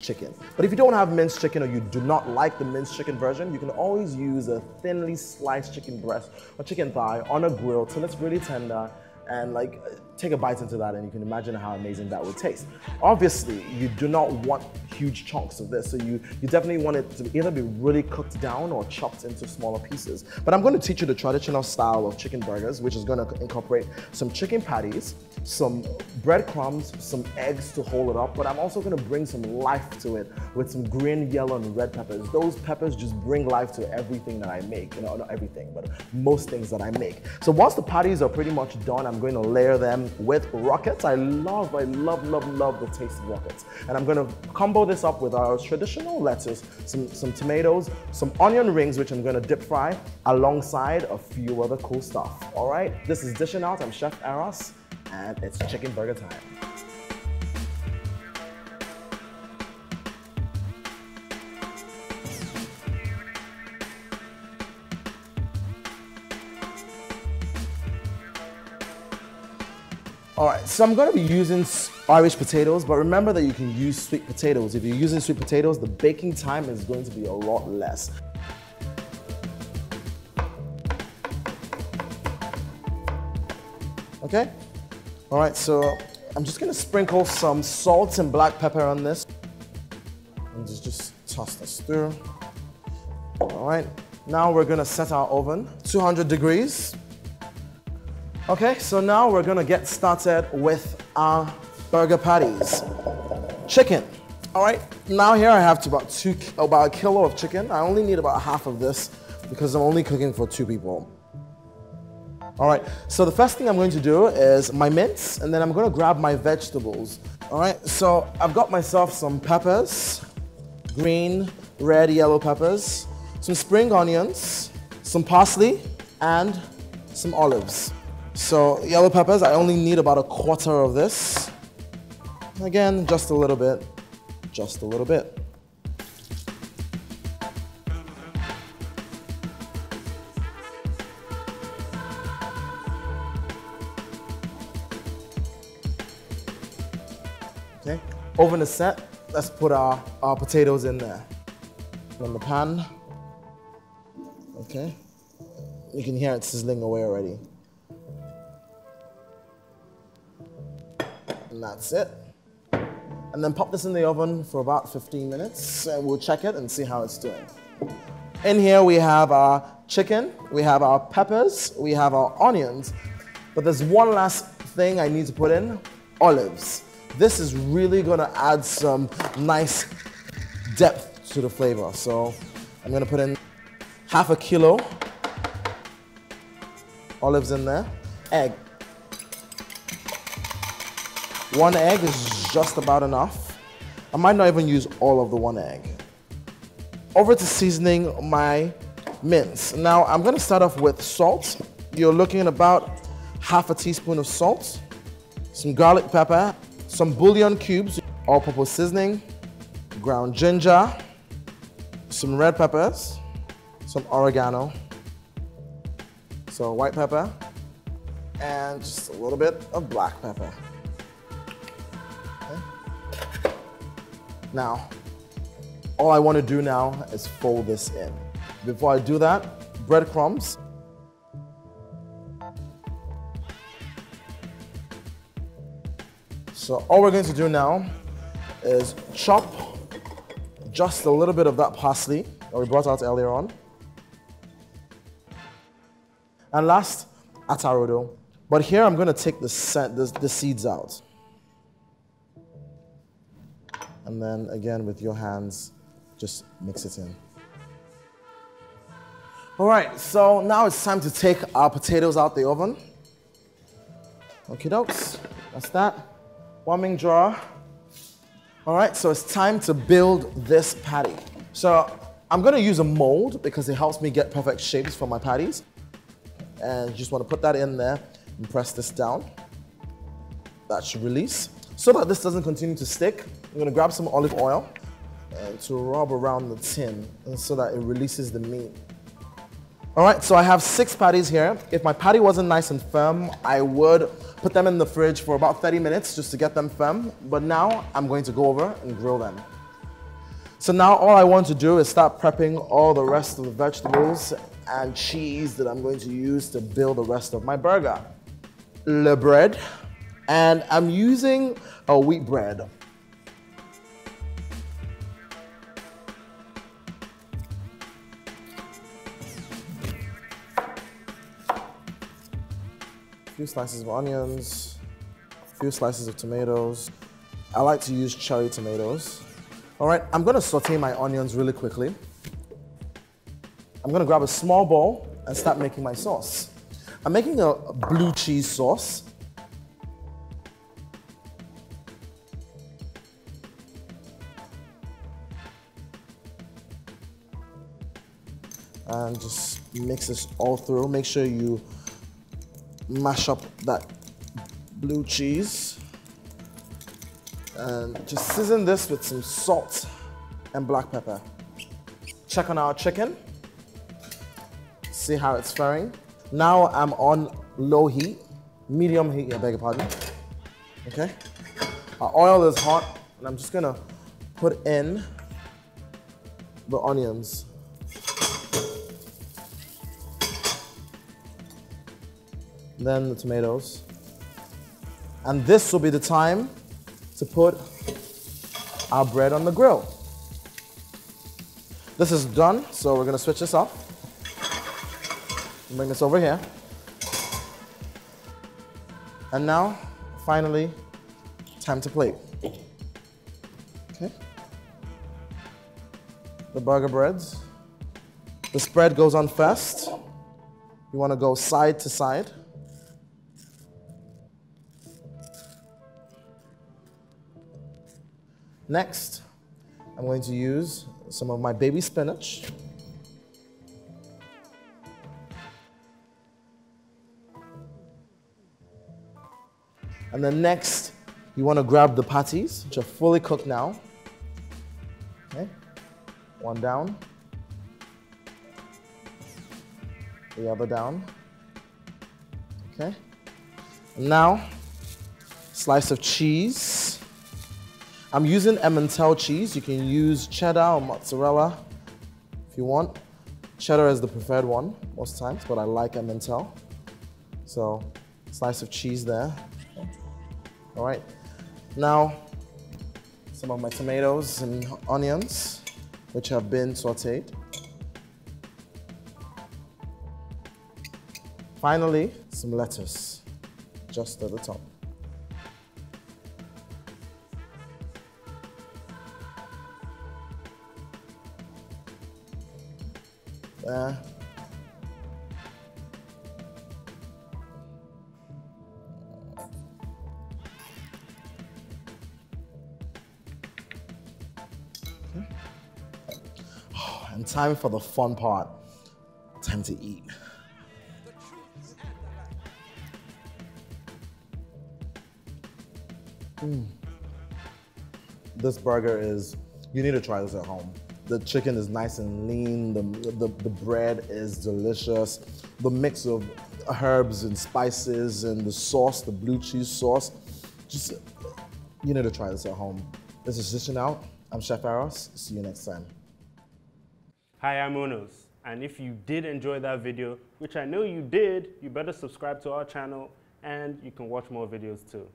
chicken. But if you don't have minced chicken or you do not like the minced chicken version, you can always use a thinly sliced chicken breast or chicken thigh on a grill till it's really tender, and like take a bite into that and you can imagine how amazing that would taste. Obviously, you do not want huge chunks of this, so you definitely want it to either be really cooked down or chopped into smaller pieces. But I'm going to teach you the traditional style of chicken burgers, which is going to incorporate some chicken patties, some breadcrumbs, some eggs to hold it up, but I'm also going to bring some life to it with some green, yellow, and red peppers. Those peppers just bring life to everything that I make. You know, not everything, but most things that I make. So once the patties are pretty much done, I'm going to layer them with rockets. I love the taste of rockets. And I'm going to combo this up with our traditional lettuce, some tomatoes, some onion rings, which I'm going to dip fry, alongside a few other cool stuff. All right, this is Dishing Out. I'm Chef Eros, and it's chicken burger time. All right, so I'm going to be using Irish potatoes, but remember that you can use sweet potatoes. If you're using sweet potatoes, the baking time is going to be a lot less. Okay? All right, so I'm just going to sprinkle some salt and black pepper on this. And just toss this through. All right, now we're going to set our oven, 200 degrees. Okay, so now we're gonna get started with our burger patties. Chicken. All right, now here I have about a kilo of chicken. I only need about half of this because I'm only cooking for 2 people. All right, so the first thing I'm going to do is my mince, and then I'm gonna grab my vegetables. All right, so I've got myself some peppers, green, red, yellow peppers, some spring onions, some parsley, and some olives. So yellow peppers, I only need about a quarter of this. Again, just a little bit, just a little bit. Okay, oven is set. Let's put our potatoes in there. On the pan. Okay, you can hear it sizzling away already. And that's it. And then pop this in the oven for about 15 minutes and we'll check it and see how it's doing. In here we have our chicken, we have our peppers, we have our onions, but there's one last thing I need to put in, olives. This is really gonna add some nice depth to the flavor. So I'm gonna put in half a kilo olives in there, egg. 1 egg is just about enough. I might not even use all of the 1 egg. Over to seasoning my mince. Now I'm gonna start off with salt. You're looking at about half a teaspoon of salt, some garlic pepper, some bouillon cubes, all-purpose seasoning, ground ginger, some red peppers, some oregano, so white pepper, and just a little bit of black pepper. Now, all I want to do now is fold this in. Before I do that, breadcrumbs. So all we're going to do now is chop just a little bit of that parsley that we brought out earlier on. And last, atarodo. But here I'm going to take the seeds out. And then again, with your hands, just mix it in. All right, so now it's time to take our potatoes out the oven. Okie dokes, that's that. Warming jar. All right, so it's time to build this patty. So I'm gonna use a mold because it helps me get perfect shapes for my patties. And you just wanna put that in there and press this down. That should release. So that this doesn't continue to stick, I'm gonna grab some olive oil and to rub around the tin and so that it releases the meat. All right, so I have 6 patties here. If my patty wasn't nice and firm, I would put them in the fridge for about 30 minutes just to get them firm. But now I'm going to go over and grill them. So now all I want to do is start prepping all the rest of the vegetables and cheese that I'm going to use to build the rest of my burger. Le bread, and I'm using a wheat bread. A few slices of onions, a few slices of tomatoes. I like to use cherry tomatoes. All right, I'm gonna saute my onions really quickly. I'm gonna grab a small bowl and start making my sauce. I'm making a blue cheese sauce. And just mix this all through. Make sure you mash up that blue cheese. And just season this with some salt and black pepper. Check on our chicken. See how it's faring. Now I'm on low heat, medium heat, I beg your pardon. Okay. Our oil is hot, and I'm just gonna put in the onions. Then the tomatoes. And this will be the time to put our bread on the grill. This is done, so we're gonna switch this off. Bring this over here. And now, finally, time to plate. Okay. The burger breads. The spread goes on first. You wanna go side to side. Next, I'm going to use some of my baby spinach. And then next, you want to grab the patties, which are fully cooked now. Okay, one down, the other down. Okay, and now, slice of cheese. I'm using Emmental cheese. You can use cheddar or mozzarella if you want. Cheddar is the preferred one most times, but I like Emmental. So, slice of cheese there. All right. Now, some of my tomatoes and onions, which have been sauteed. Finally, some lettuce, just at the top. There. Okay. Oh, and time for the fun part. Time to eat. This burger is, you need to try this at home. The chicken is nice and lean, the bread is delicious. The mix of herbs and spices and the sauce, the blue cheese sauce, just, you need to try this at home. This is Dishing Out. I'm Chef Aros. See you next time. Hi, I'm Unos. And if you did enjoy that video, which I know you did, you better subscribe to our channel and you can watch more videos too.